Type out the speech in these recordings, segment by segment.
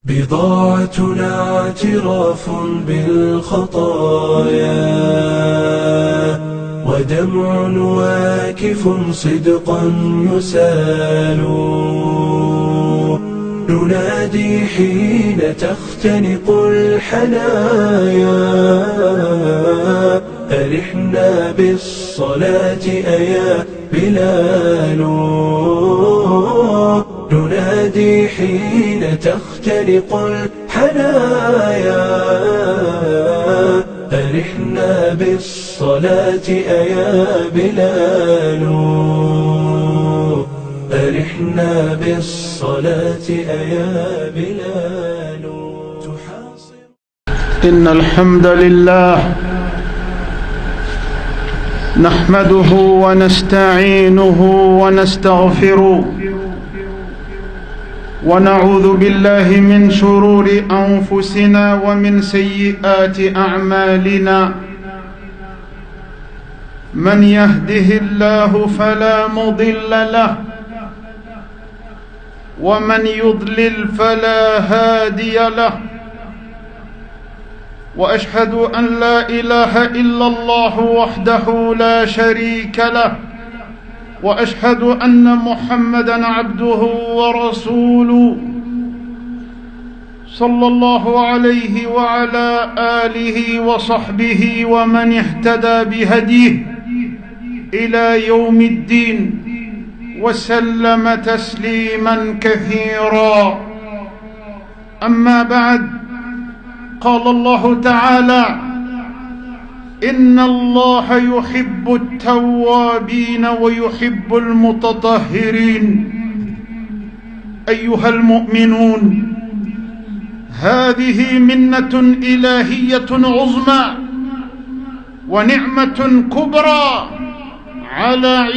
بضاعتنا اعتراف بالخطايا، ودمع واكف صدقا يسال. ننادي حين تختنق الحنايا، أرحنا بالصلاة أيا بلال. ننادي حين تختنق الحنايا، أرحنا بالصلاة أيا بلال. أرحنا بالصلاة أيا بلال. إن الحمد لله نحمده ونستعينه ونستغفره، ونعوذ بالله من شرور أنفسنا ومن سيئات أعمالنا. من يهده الله فلا مضل له، ومن يضلل فلا هادي له. وأشهد أن لا إله إلا الله وحده لا شريك له، وأشهد أن محمدًا عبده ورسوله صلى الله عليه وعلى آله وصحبه ومن اهتدى بهديه إلى يوم الدين، وسلم تسليمًا كثيرًا. أما بعد، قال الله تعالى: إن الله يحب التوابين ويحب المتطهرين. أيها المؤمنون، هذه منة إلهية عظمى ونعمة كبرى على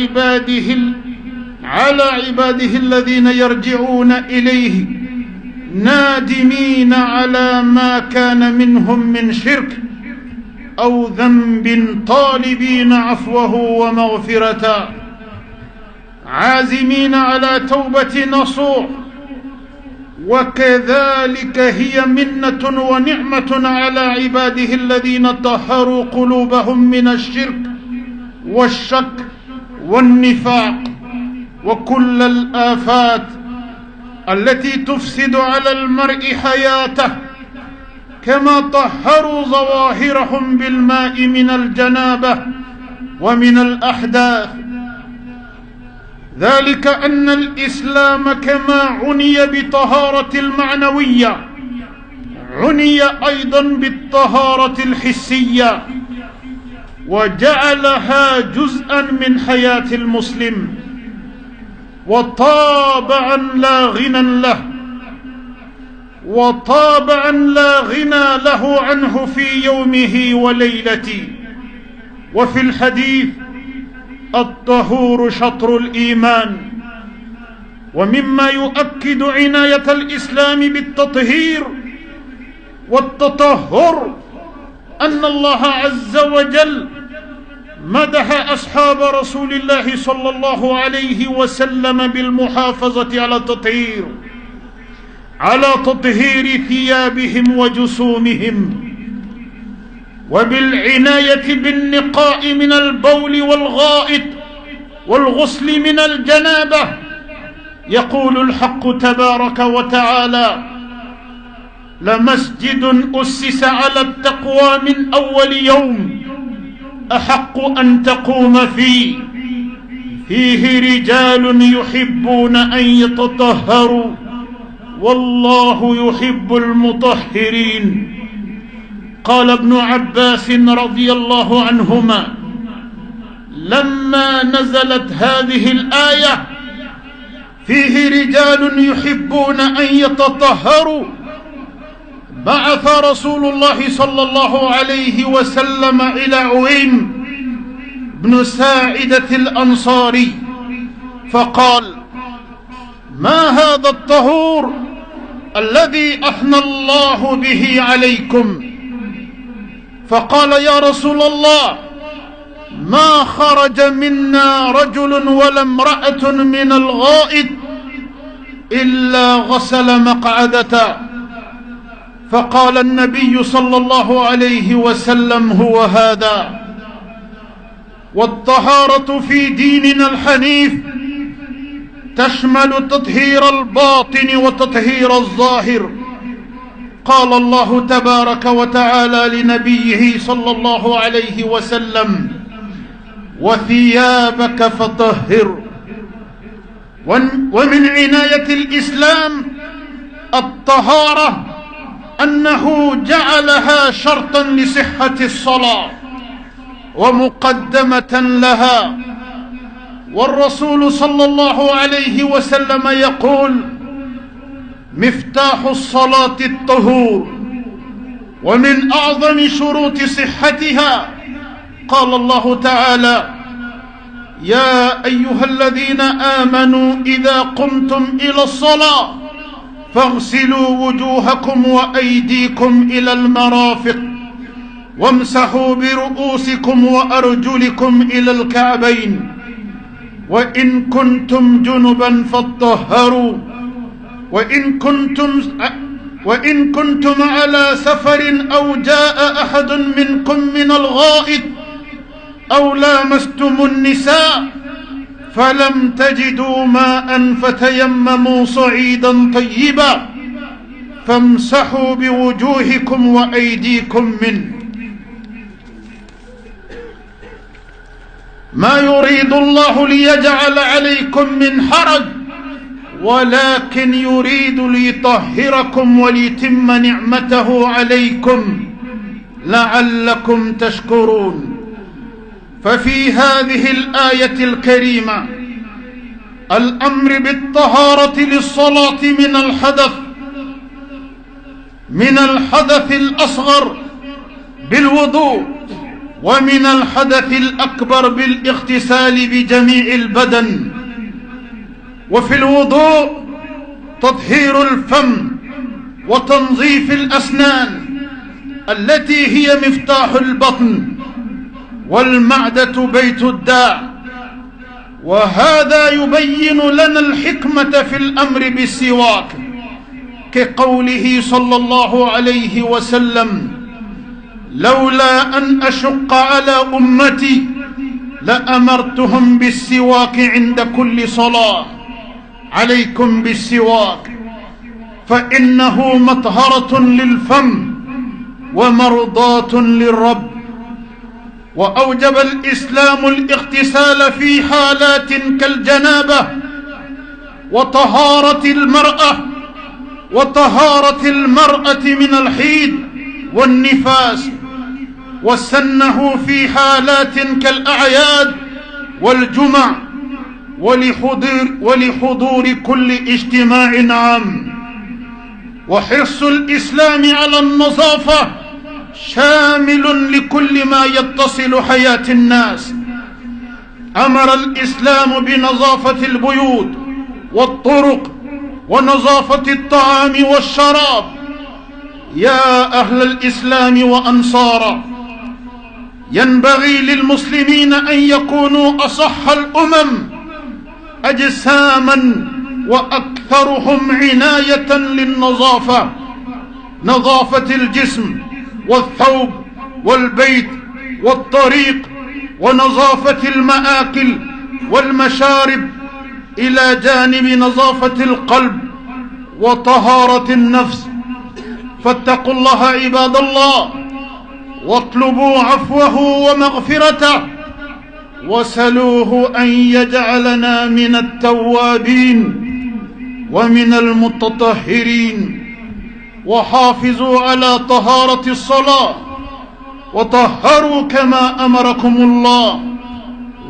عباده الذين يرجعون إليه نادمين على ما كان منهم من شرك أو ذنب، طالبين عفوه ومغفرته، عازمين على توبة نصوح. وكذلك هي منة ونعمة على عباده الذين طهروا قلوبهم من الشرك والشك والنفاق وكل الآفات التي تفسد على المرء حياته، كما طهروا ظواهرهم بالماء من الجنابة ومن الأحداث. ذلك أن الإسلام كما عني بطهارة المعنوية، عني أيضا بالطهارة الحسية، وجعلها جزءا من حياة المسلم، وطابعا لا غنى له عنه في يومه وليلته. وفي الحديث: الطهور شطر الإيمان. ومما يؤكد عناية الإسلام بالتطهير والتطهر أن الله عز وجل مدح أصحاب رسول الله صلى الله عليه وسلم بالمحافظة على تطهير ثيابهم وجسومهم، وبالعناية بالنقاء من البول والغائط والغسل من الجنابة. يقول الحق تبارك وتعالى: لمسجد أسس على التقوى من أول يوم أحق أن تقوم فيه رجال يحبون أن يتطهروا والله يحب المطهرين. قال ابن عباس رضي الله عنهما: لما نزلت هذه الآية فيه رجال يحبون أن يتطهروا، بعث رسول الله صلى الله عليه وسلم إلى عويم بن ساعدة الأنصاري فقال: ما هذا الطهور الذي أثنى الله به عليكم؟ فقال: يا رسول الله، ما خرج منا رجل ولا امرأة من الغائط إلا غسل مقعدته فقال النبي صلى الله عليه وسلم: هو هذا. والطهارة في ديننا الحنيف تشمل تطهير الباطن وتطهير الظاهر. قال الله تبارك وتعالى لنبيه صلى الله عليه وسلم: وثيابك فطهر. ومن عناية الإسلام الطهارة أنه جعلها شرطا لصحة الصلاة ومقدمة لها. والرسول صلى الله عليه وسلم يقول: مفتاح الصلاة الطهور. ومن أعظم شروط صحتها قال الله تعالى: يا أيها الذين آمنوا إذا قمتم إلى الصلاة فاغسلوا وجوهكم وأيديكم إلى المرافق وامسحوا برؤوسكم وأرجلكم إلى الكعبين وإن كنتم جنبا فاطهروا وإن كنتم على سفر أو جاء أحد منكم من الغائط أو لامستم النساء فلم تجدوا ماء فتيمموا صعيدا طيبا فامسحوا بوجوهكم وأيديكم منه. ما يريد الله ليجعل عليكم من حرج ولكن يريد ليطهركم وليتم نعمته عليكم لعلكم تشكرون. ففي هذه الآية الكريمة الأمر بالطهارة للصلاة من الحدث الأصغر بالوضوء ومن الحدث الأكبر بالاغتسال بجميع البدن. وفي الوضوء تطهير الفم وتنظيف الأسنان التي هي مفتاح البطن والمعدة بيت الداء. وهذا يبين لنا الحكمة في الأمر بالسواك كقوله صلى الله عليه وسلم: لولا أن أشق على أمتي لأمرتهم بالسواك عند كل صلاة. عليكم بالسواك فإنه مطهرة للفم ومرضاة للرب. وأوجب الإسلام الاغتسال في حالات كالجنابة وطهارة المرأة من الحيض والنفاس، وسنه في حالات كالأعياد والجمع ولحضور كل اجتماع عام. وحرص الإسلام على النظافة شامل لكل ما يتصل حياة الناس. أمر الإسلام بنظافة البيوت والطرق ونظافة الطعام والشراب. يا أهل الإسلام وأنصاره، ينبغي للمسلمين أن يكونوا أصح الأمم أجساما وأكثرهم عناية للنظافة، نظافة الجسم والثوب والبيت والطريق، ونظافة المآكل والمشارب، إلى جانب نظافة القلب وطهارة النفس. فاتقوا الله عباد الله، واطلبوا عفوه ومغفرته، وسلوه أن يجعلنا من التوابين ومن المتطهرين. وحافظوا على طهارة الصلاة وطهروا كما أمركم الله،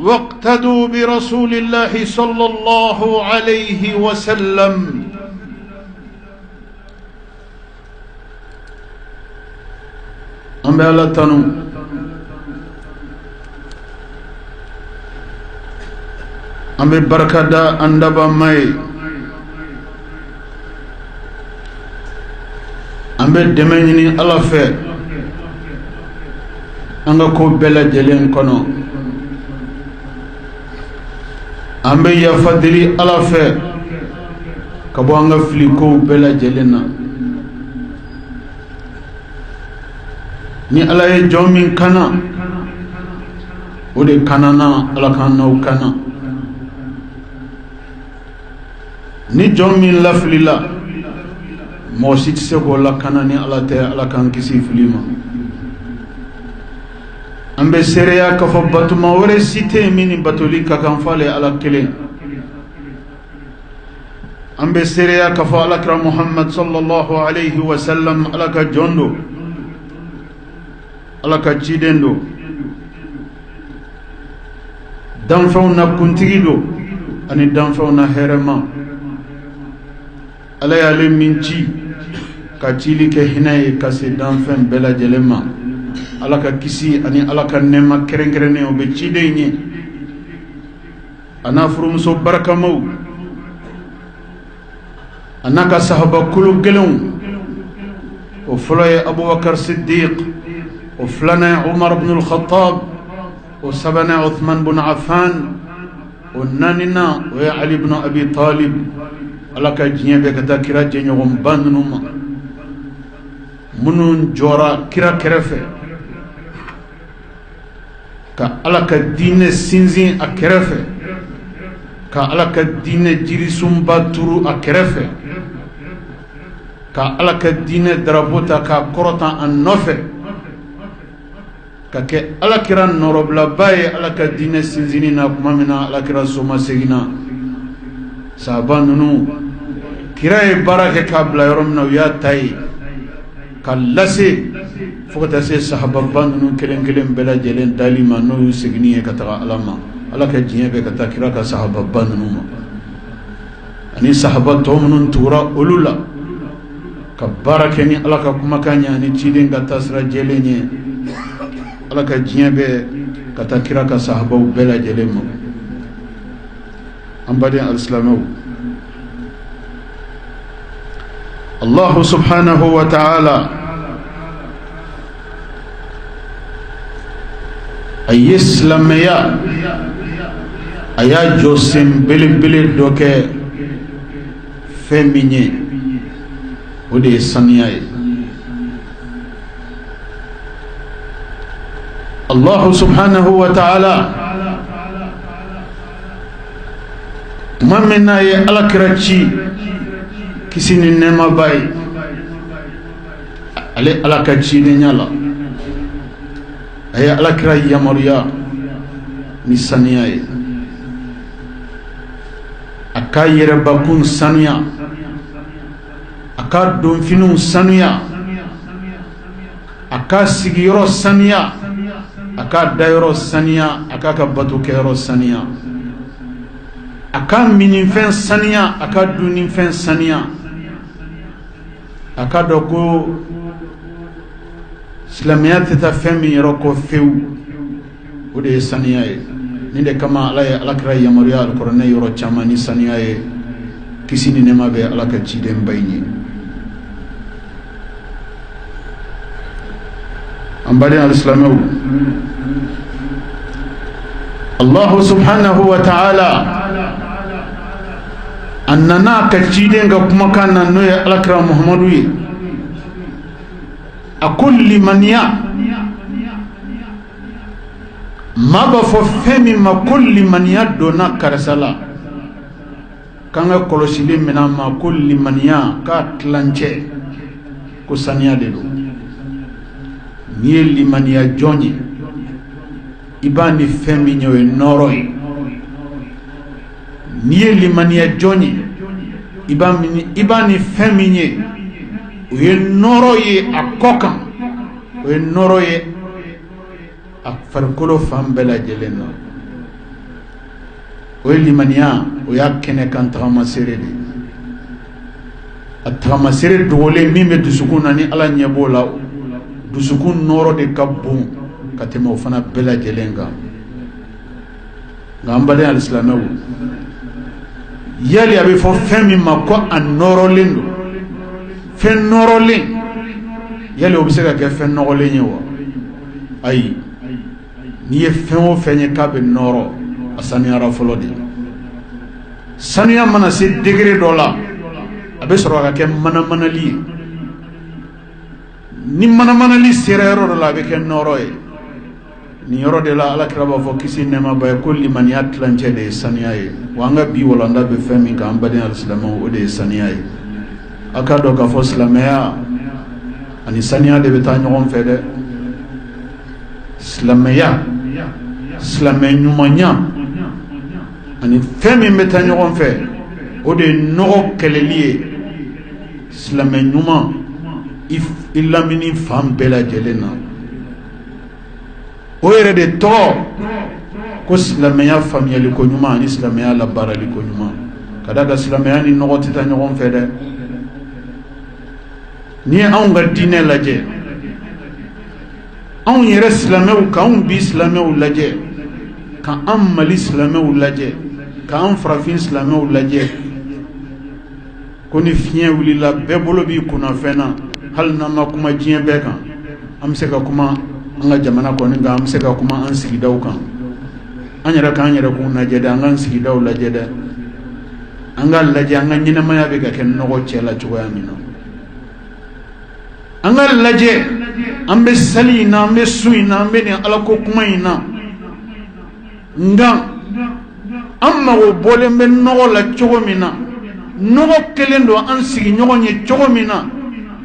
واقتدوا برسول الله صلى الله عليه وسلم. أمبي الله تنو أمبي بركة دا أندبا ماي أمبي دميني الله في أنغا بلا جلين كنو أمبي يفضلي الله في كبو أنغا فلي بلا جلين ni ala ye jɔn min kana o de kanana ala kan n'aw kana ni jɔn min lafilila mɔgɔ si tɛ se k'o lakana ni ala tɛ ala kan kisi fili ma an bɛ seereya k'a fɔ batuma wɛrɛ si tɛ yen min ni batoli ka kan f'ale ala kelen an bɛ seereya k'a fɔ alakira Muhammad sallallahu alayhi wa sallam ala ka jɔn do ala ka ciden do danfɛnw na kuntigi do ani danfɛnw na hɛrɛma ala y'ale min ci ka cili kɛ hinɛ ye ka se danfɛn bɛɛ lajɛlen ma ala ka kisi ani ala ka nɛɛma kɛrɛnkɛrɛnnen o bɛ ciden ye a n'a furumuso barakamaw a n'a ka sahaba kolo gɛlɛnw o fɔlɔ ye Abubakar Siddiq o filanan ye Umar ibn al-Khattab o sabanan Uthman ibn Affan o naaninan o ye Ali ibn Abi Talib ala ka diɲɛ bɛɛ ka taa kira jɛɲɔgɔnba ninnu ma minnu jɔra kira kɛrɛfɛ ka ala ka diinɛ sinsin a kɛrɛfɛ ka ala ka diinɛ jirisunba turu a kɛrɛfɛ ka ala ka diinɛ darapo ta k'a kɔrɔta a nɔfɛ ka kɛ alakira nɔrɔbilaba ye ala ka diinɛ sinsinni na tuma min na alakira soma seginna sahaba ninnu kira ye baara kɛ k'a bila yɔrɔ min na u y'a ta ye ka lase fo ka taa se sahababa ninnu kelen kelen bɛɛ lajɛlen dali ma n'o y'u seginni ye ka taga ala ma ala ka diɲɛ bɛ ka taa kira ka sahababa ninnu ma ani sahaba tɔ minnu tugura olu la ka baara kɛ ni ala ka kumakan ɲɛ ani ciden ka taasira jɛlen ye ala ka diɲɛ bɛ ka taa kira ka sahabaw bɛɛ lajɛlen ma an baden alisilamɛw Allahu subhanahu wa ta'ala a ye silamɛya a y'a jɔ sen belebele dɔ kɛ fɛn min ye o de ye saniya ye Allahu subhanahu wa ta'ala tuma min na ye alakira ci kisi ni nɛɛma ba ye ale ala ka cidenya la a ye alakira yamaruya ni saniya ye a ka yɛrɛbakun sanuya a ka donfiniw sanuya a ka sigiyɔrɔ sanuya a ka dayɔrɔ sanuya a ka batokɛyɔrɔ sanuya a ka minifɛn sanuya a ka dunnifɛn sanuya a ka dɔn ko silamɛya tɛ taa fɛn min yɔrɔ kɔ fewu o de ye sanuya ye ni de kama ala ye alakira yamaruya alikuranɛ yɔrɔ caman ni sanuya ye kisi ni nɛɛma bɛ ala ka ciden ba in ye an baden alisilamɛw Allahu subhanahu wa ta'ala a nana ka ciden ka kumakan na n'o ye alakira Muhammadu ye a ko limaniya maa b'a fɔ fɛn min ma ko limaniya donna karisa la k'an ka kɔlɔsili minɛ ma ko limaniya k'a tilancɛ ko saniya de don n'i ye limaniya jɔn ye i b'a ni fɛn min ye o ye nɔɔrɔ ye n'i ye limaniya jɔn ye i b'a ni fɛn min ye o ye nɔɔrɔ ye a kɔ kan o ye nɔɔrɔ ye a farikolo fan bɛɛ lajɛlen na o ye limaniya o y'a kɛnɛ kan tagamasere de a tagamasere dogolen min bɛ dusukun na ni ala ɲɛ b'o la dusukun nɔɔrɔ de ka bon ka tɛmɛ o fana bɛɛ lajɛlen kan nka an baden alisilamɛw yali a bɛ fɔ fɛn min ma ko a nɔɔrɔlen don fɛn nɔɔrɔlen yali o bɛ se ka kɛ fɛn nɔgɔlen ye wa ayi n'i ye fɛn o fɛn ye k'a bɛ nɔɔrɔ a sanuyara fɔlɔ de sanuya mana se degré dɔ la a bɛ sɔrɔ ka kɛ manamanali ye ni mana li serero la be ken noroy ni yoro de la ala kraba fo kisi nema bay kulli man yatlanje de saniyaye wanga bi wala nda be femi ka ambade al-islam o de saniyaye akado ka fo islamaya ani saniya de be ta nyogon fede islamaya islamay nyumanya ani femi be ta nyogon fe o de no keleliye islamay nyuma if ilamini fam bela jelena o yɛrɛ de tɔgɔ ko silamɛya faamuyali ko ɲuman ani silamɛya labaarali ko ɲuman ka da ka silamɛya ni nɔgɔ tɛ taa ɲɔgɔn fɛ dɛ ni ye anw ka diinɛ lajɛ anw yɛrɛ silamɛw k'anw bi silamɛw lajɛ ka an mali silamɛw lajɛ ka an farafin silamɛw lajɛ ko ni fiɲɛ wulila bɛɛ bolo b'i kunna fɛn na hali n'an ma kuma diɲɛ bɛɛ kan an bɛ se ka kuma an ka jamana kɔni nka an bɛ se ka kuma an sigidaw kan an yɛrɛ k'an yɛrɛ kun lajɛ dɛ an k'an sigidaw lajɛ dɛ an ka lajɛ an ka ɲɛnɛmaya bɛ ka kɛ nɔgɔ cɛ la cogoya min na an ka lajɛ an bɛ sali in na an bɛ su in na an bɛ nin alako kuma in na nka an mago bɔlen bɛ nɔgɔ la cogo min na nɔgɔ kelen don an sigiɲɔgɔn ye cogo min na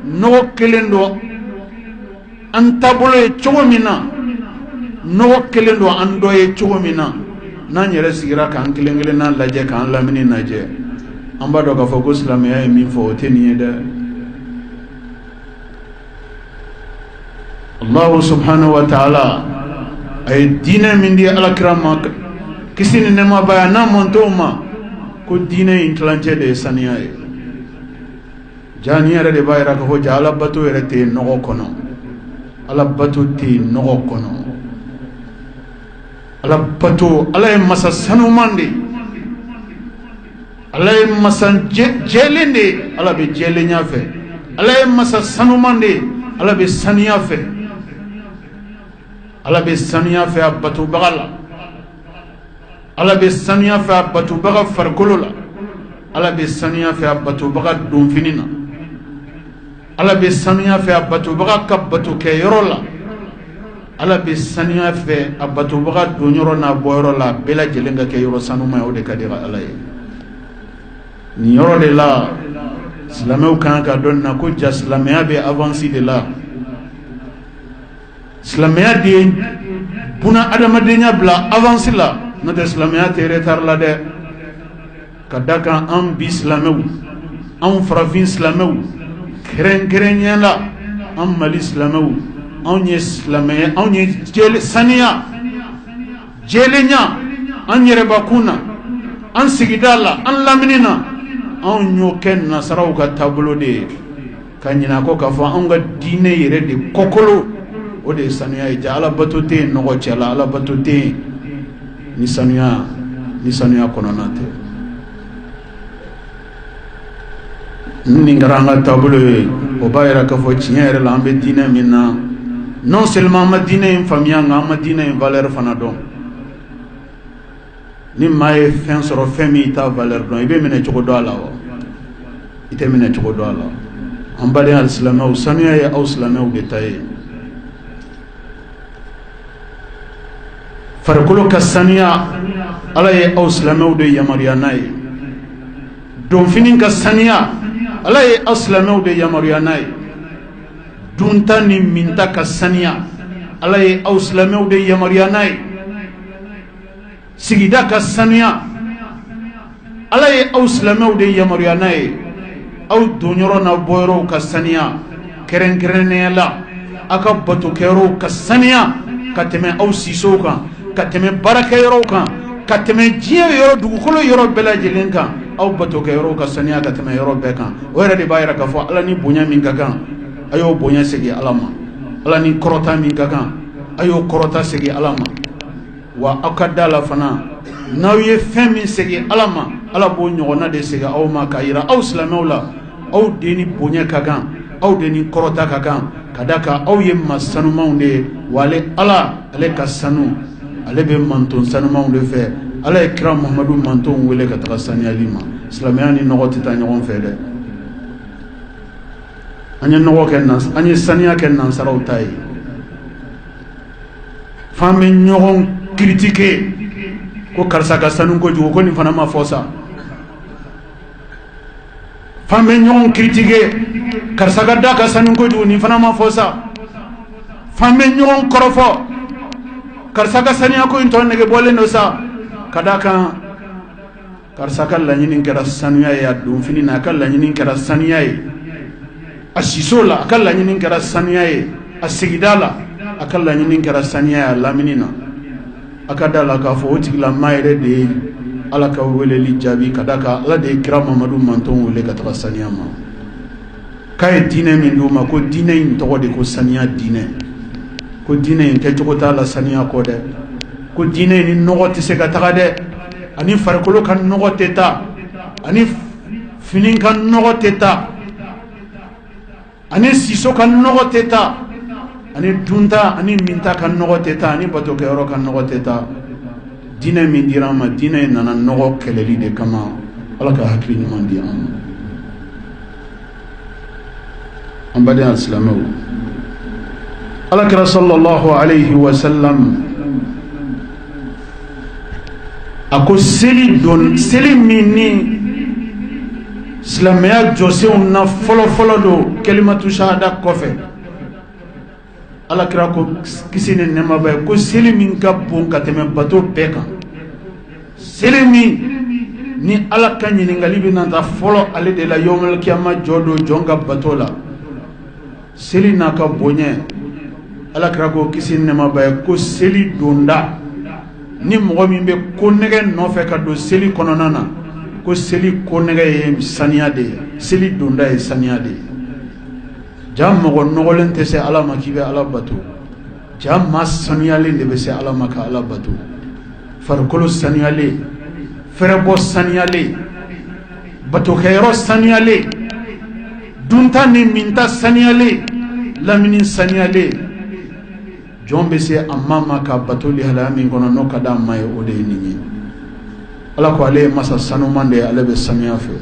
nɔgɔ kelen don an taabolo ye cogo min na nɔgɔ kelen don an dɔ ye cogo min na n'an yɛrɛ sigira k'an kelen kelen na lajɛ k'an lamini lajɛ an b'a dɔn k'a fɔ ko silamɛya ye min fɔ o tɛ nin ye dɛ Allahu subhanahu wa ta'ala a ye diinɛ min di alakira ma kisi ni nɛɛma b'a ye n'a mɔntɔw ma ko diinɛ in tilancɛ de ye saniya ye jaa ni yɛrɛ de b'a yira k'a fɔ jaa ala bato yɛrɛ tɛ nɔgɔ kɔnɔ ala bato tɛ nɔgɔ kɔnɔ ala bato ala ye masa sanuman de ala ye masa jɛlen de ala bɛ jɛlenya fɛ ala ye masa sanuman de ala bɛ saniya fɛ ala bɛ saniya fɛ a batobaga la ala bɛ saniya fɛ a batobaga farikolo la ala bɛ saniya fɛ a batobaga donfini na ala bɛ saniya fɛ a batobaga ka batokɛ yɔrɔ la ala bɛ saniya fɛ a batobaga don yɔrɔ n'a bɔ yɔrɔ la bɛɛ lajɛlen ka kɛ yɔrɔ sanuma ye o de ka di ala ye nin yɔrɔ de la silamɛw kan ka dɔn na ko ja silamɛya bɛ avansi de la silamɛya de ye buna adamadenya bila avansi la n'o tɛ silamɛya tɛ retard la dɛ ka da kan an bi silamɛw an farafin silamɛw kɛrɛnkɛrɛnya la an mali silamɛw anw ye silamɛya anw ye saniya jɛlenya an yɛrɛbakun na an sigida la an lamini na anw y'o kɛ nasaraw ka taabolo de ye ka ɲinɛ kɔ k'a fɔ anw ka diinɛ yɛrɛ de kɔkɔlo o de ye sanuya ye ja ala bato tɛ yen nɔgɔ cɛ la ala bato tɛ yen ni sanuya kɔnɔna tɛ nin kɛra an ka taabolo ye o b'a yira k'a fɔ tiɲɛ yɛrɛ la an bɛ diinɛ min na non seulement an ma diinɛ in faamuya nka an ma diinɛ in valeur fana dɔn ni maa ye fɛn sɔrɔ fɛn min i t'a valeur dɔn i bɛ minɛ cogo dɔ a la wa i tɛ minɛ cogo dɔ a la an baden silamɛw sanuya ye aw silamɛw de ta ye farikolo ka sanuya ala ye aw silamɛw de yamaruya n'a ye donfini ka sanuya ala ye aw silamɛw de yamaruya n'a ye dunta ni minta ka sanuya ala ye aw silamɛw de yamaruya n'a ye sigida ka sanuya ala ye aw silamɛw de yamaruya n'a ye aw donyɔrɔ n'a bɔyɔrɔw ka sanuya kɛrɛnkɛrɛnnenya la aw ka batokɛyɔrɔw ka sanuya ka tɛmɛ aw sisow kan ka tɛmɛ baarakɛyɔrɔw kan ka tɛmɛ diɲɛ yɔrɔ dugukolo yɔrɔ bɛɛ lajɛlen kan aw batokɛyɔrɔw ka sanuya ka tɛmɛ yɔrɔ bɛɛ kan o yɛrɛ de b'a yira k'a fɔ ala ni bonya min ka kan a y'o bonya segin ala ma ala ni kɔrɔta min ka kan a y'o kɔrɔta segin ala ma wa aw ka da la fana n'aw ye fɛn min segin ala ma ala b'o ɲɔgɔnna de segin aw ma k'a yira aw silamɛw la aw de ni bonya ka kan aw de ni kɔrɔta ka kan ka da kan aw ye maa sanumanw de ye wa ale ka sanu ale bɛ manton sanumanw de fɛ ala ye kira muhamadu mantonw wele ka taga saniyali ma silamɛya ni nɔgɔ tɛ taa ɲɔgɔn fɛ dɛ anya nogo ken nan anya saniya ken nan saraw tay fami ñogon critiquer ko karsa ka sanu ko jugo ko ni fana ma fosa fami ñogon critiquer karsa ka da ka sanu ko jugo ni fana ma fosa fami ñogon korofo karsa ka saniya ko into nege bolle no sa kadaka karsa ka lañinin kera saniya ya dum fini na ka lañinin kera saniya asisola akal lañinin kera saniya asigidala akal lañinin kera saniya laminina akadala ka fo tigla mayre de ala ka wele li jabi kadaka ala de kira mamadu manton wele ka ta saniya ma kay dine min duma ko dine in to de ko saniya dine ko dine in ke to ta la saniya ko de ko dine ni no ti se ka ta de ani farkolo kan no teta ani finin kan no teta ani siso kan no teta ani dunta ani minta kan no teta ani bato ke oro kan no teta dine min dirama dine nana no keleli de kama ala ka hakli ni man di am badi al-islamu ala ka sallallahu alayhi wa sallam ako seli minni silamɛya jɔsenw na fɔlɔ do kalimatu shahada kɔfɛ ala kira ko kisi ni nɛɛma b'a ye ko seli min ka bon ka tɛmɛ bato bɛɛ kan seli min ni ala ka ɲininkali bɛ na ta fɔlɔ ale de la yawmal kiyama jɔ do jɔn ka bato la seli n'a ka bonya ala kira ko kisi ni nɛɛma b'a ye ko seli donda ni mɔgɔ min bɛ ko nɛgɛ nɔfɛ ka don seli kɔnɔna na ko seli ko nɛgɛ ye saniya de ye seli donda ye saniya de ye ja mɔgɔ nɔgɔlen tɛ se ala ma k'i bɛ ala bato ja maa saniyalen de bɛ se ala ma ka ala bato farikolo saniyalen fɛrɛbɔ saniyalen batokɛyɔrɔ saniyalen dunta ni minta saniyalen lamini saniyalen jɔn bɛ se a ma ka bato lihalaya min kɔnɔ n'o ka d'a ma ye o de ye nin ye ala ko ale ye masa sanuman de ye ale bɛ sanuya fɛ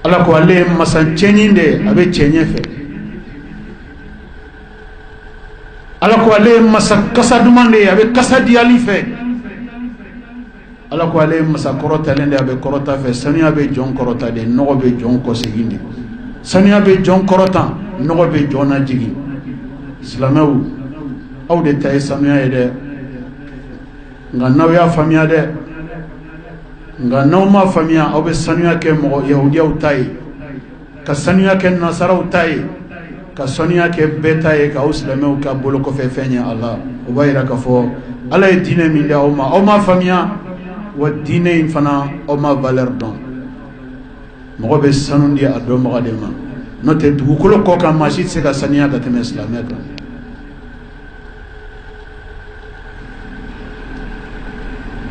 ala ko ale ye masa cɛɲi de ye a bɛ cɛɲɛ fɛ ala ko ale ye masa kasa duman de ye a bɛ kasa diyali fɛ ala ko ale ye masa kɔrɔtalen de ye a bɛ kɔrɔta fɛ sanuya bɛ jɔn kɔrɔta de nɔgɔ bɛ jɔn kɔsegin de sanuya bɛ jɔn kɔrɔta nɔgɔ bɛ jɔn lajigin silamɛw aw de ta ye sanuya ye dɛ nka n'aw y'a faamuya dɛ nka n'aw ma faamuya aw bɛ sanuya kɛ mɔgɔ yahudiyaw ta ye ka sanuya kɛ nasaraw ta ye ka sanuya kɛ bɛɛ ta ye k'aw silamɛw ka bolo kɔfɛ fɛn ye ala o b'a yira k'a fɔ ala ye diinɛ min di aw ma faamuya wa diinɛ in fana aw ma valeur dɔn mɔgɔ bɛ sanu di a dɔnbaga de ma n'o tɛ dugukolo kɔ kan maa si tɛ se ka sanuya ka tɛmɛ silamɛ kan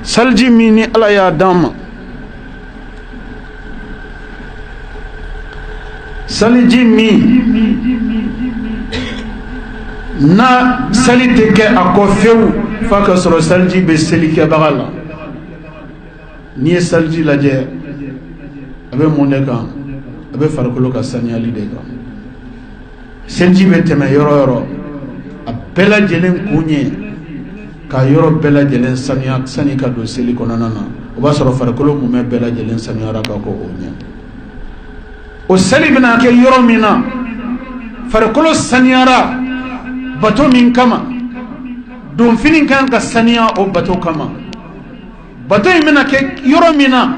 salji min ni ala y'a d'an ma salji min na sali tɛ kɛ a kɔ fewu f'a ka sɔrɔ salji bɛ selikɛbaga la n'i ye salji lajɛ a bɛ mun de kan a bɛ farikolo ka saniyali de kan seliji bɛ tɛmɛ yɔrɔ o yɔrɔ a bɛɛ lajɛlen kun ye ka yɔrɔ bɛɛ lajɛlen saniya sani ka don seli kɔnɔna na o b'a sɔrɔ farikolo mun bɛɛ lajɛlen saniyara ka kɔ o ɲɛ o seli bɛna kɛ yɔrɔ min na farikolo saniyara bato min kama donfini kan ka saniya o bato kama bato in bɛna kɛ yɔrɔ min na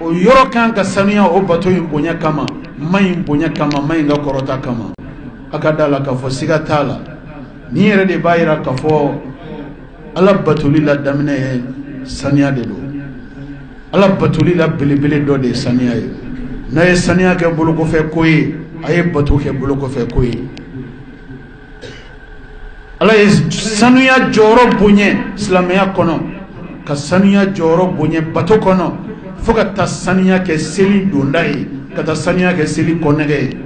o yɔrɔ kan ka saniya o bato in bonya kama mayin bonya kama mayin ka kɔrɔta kama a ka da la k'a fɔ siga t'a la ni yɛrɛ de b'a yira k'a fɔ ala batoli la daminɛ ye saniya de don ala batoli la belebele dɔ de ye saniya ye n'a ye saniya kɛ bolokɔfɛ ko ye a ye bato kɛ bolokɔfɛ ko ye ala ye sanuya jɔyɔrɔ bonya silamɛya kɔnɔ ka sanuya jɔyɔrɔ bonya bato kɔnɔ fo ka taa saniya kɛ seli donda ye ka taa saniya kɛ seli kɔnɛgɛ ye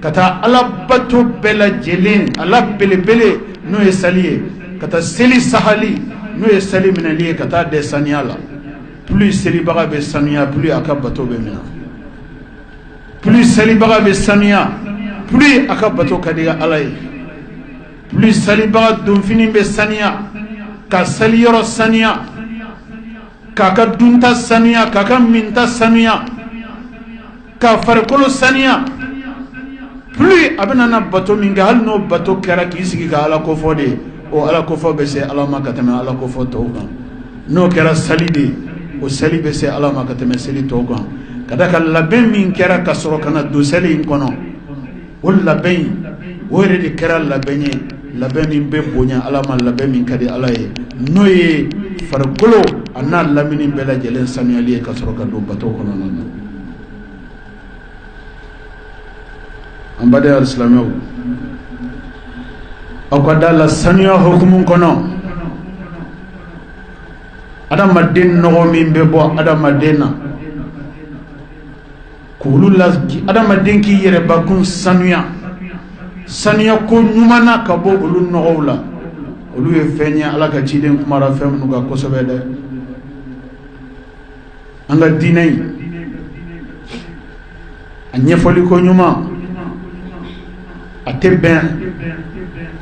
ka taa ala bato bɛɛ lajɛlen ala belebele n'o ye sali ye ka taa seli sahali n'o ye seli minɛli ye ka taa dɛ saniya la plus selibaga bɛ saniya plus a ka bato bɛ minɛ plus selibaga bɛ saniya plus aka bato kadiga alay plus saliba dum fini be saniya ka saliyoro saniya ka ka dunta saniya ka ka minta saniya ka farkolo saniya plus abana bato minga hal no bato kera kisigi ka ala ko fode o ala ko fo be se ala ma katama ala ko fo tawgan no kera salide o salibe se ala ma katama sali tawgan kadaka labin min kera kasoro kana do sali in kono wol labin wore de kera labenye labin min be bonya ala ma labin min kadi ala ye noye fargolo anna laminin bela jelen samiyali kasoro ka do bato kono non ambade al-islamu akada la saniya hukumun kono adam madin no min be bo adam madina kulula adam madin ki yere bakun saniya ko nyumana ka bo ulu no wala ulu e fenya ala ka ciden kuma ra fem no ga kosobe de anga dinay anye foli ko nyuma ateben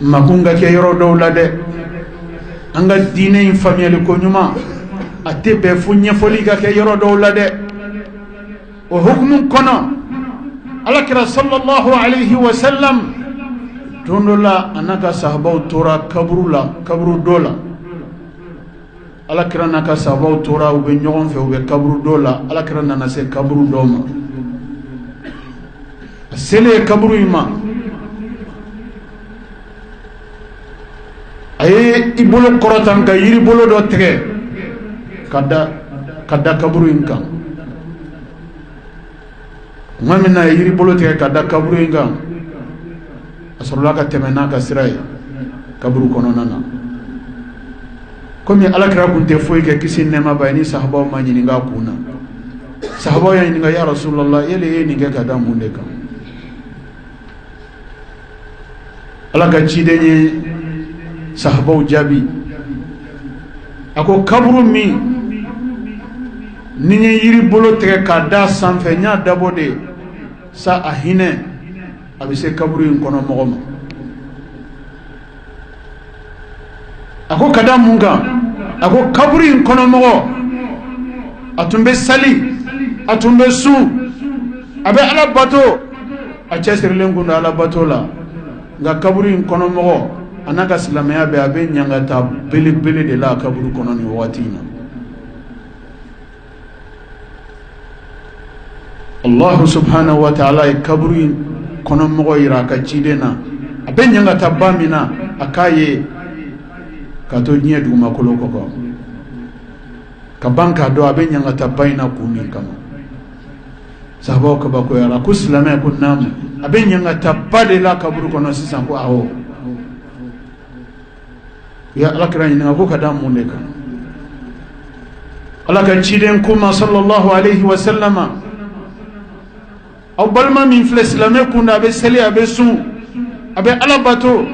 makunga ke yoro dawla de anga dine famille ko nyuma atebe fu nyefoli ga ke yoro dawla de o hukmun kono alakira sallallahu alayhi wa sallam tondola anaka sahaba tora kabru dola alakira naka sahaba tora ube nyogon fe ube kabru dola alakira nana se kabru doma sele kabru ima ay ibolo korotan ka yiri bolo do tege kada kaburu inka ngamina yiri bolo tege kada kaburu inka asorola ka temena ka sirai kaburu kono nana komi alakira kunte foyi ke kisi nema bayni sahaba ma nyini nga kuna sahaba ya nyini nga ya rasulullah yele ni ga kada munde kam alaka chidenye sahabaw jabi ako kaburu mi ninye yiri bolo tege ka da sanfɛ nya dabo de sa ahine abise kaburu in kono mogoma ako kada munga ako kaburu in kono mogo atumbe sali atumbe su abe ala bato a cesirlen gunda ala bato la nga kaburu in kono mogo anaka silamaya be abe nyangata bele de la kaburu kono ni watina Allah subhanahu wa ta'ala kaburu kono mo ira ka chidena abe nyangata bamina akaye kato nye duma koloko ko kabanka do abe nyangata baina kumi kama sahabo ka bako yara ku silamaya kunam abe nyangata bade la kaburu kono sisan ko aho ya alakira ni ngako kada muneka alaka chiden kuma sallallahu alayhi wa sallama aw balma min fleslame kunda be seli abe su abe ala bato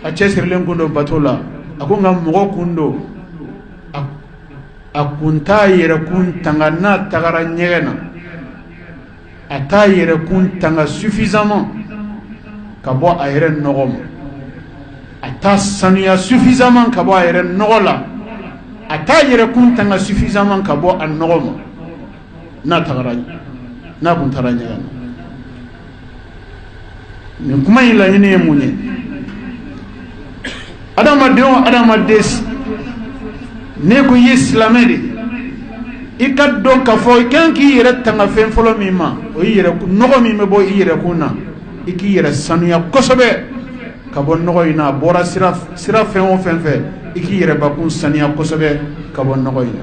a chesirlen kundo batola akunga mugo kundo akunta yere kun tangana tagara nyegena ata yere kun tanga suffisamment kabo ayere nogom ata sanuya suffisamment kabo ayere nogola ata yere kun tanga suffisamment kabo an nogom na tagara na kun taranya ni kuma ila ni munye adama des ne ko islamede ikad don ka fo kan ki yere tanga fen folo mima o yere nogo mi me bo yere kuna iki yere sanuya kosobe kabo nogo ina bora sira fen o fen fe iki yere bakun sanuya kosobe kabo nogo ina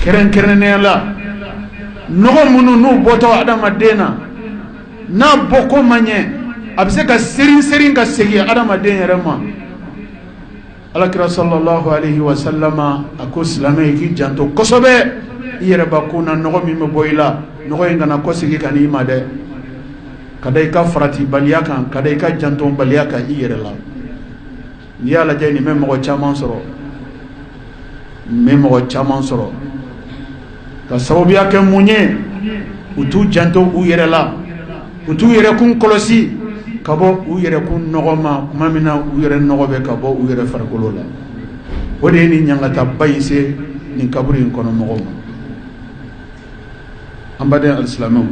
keren ne la nogo munu nu boto adama dena na boko manye abise ka serin ka segi adama den yere ma alakira sallallahu alayhi wa sallama ako silame ki janto kosobe yere bakuna nogo mi me boyla nogo ngana ko segi kan ima de kadai ka farati baliyakan kadai ka janto baliyakan yere la ya la jeni me mo chaman soro ka sababu yake munye utu janto u yere la utu yɛrɛ kun kɔlɔsi ka bɔ u yɛrɛ kun nɔgɔ ma kuma min na u yɛrɛ nɔgɔ bɛ ka bɔ u yɛrɛ farikolo la. O de ye ni ɲangataba in se nin kaburu in kɔnɔ mɔgɔw ma. An baden alisilamɛw,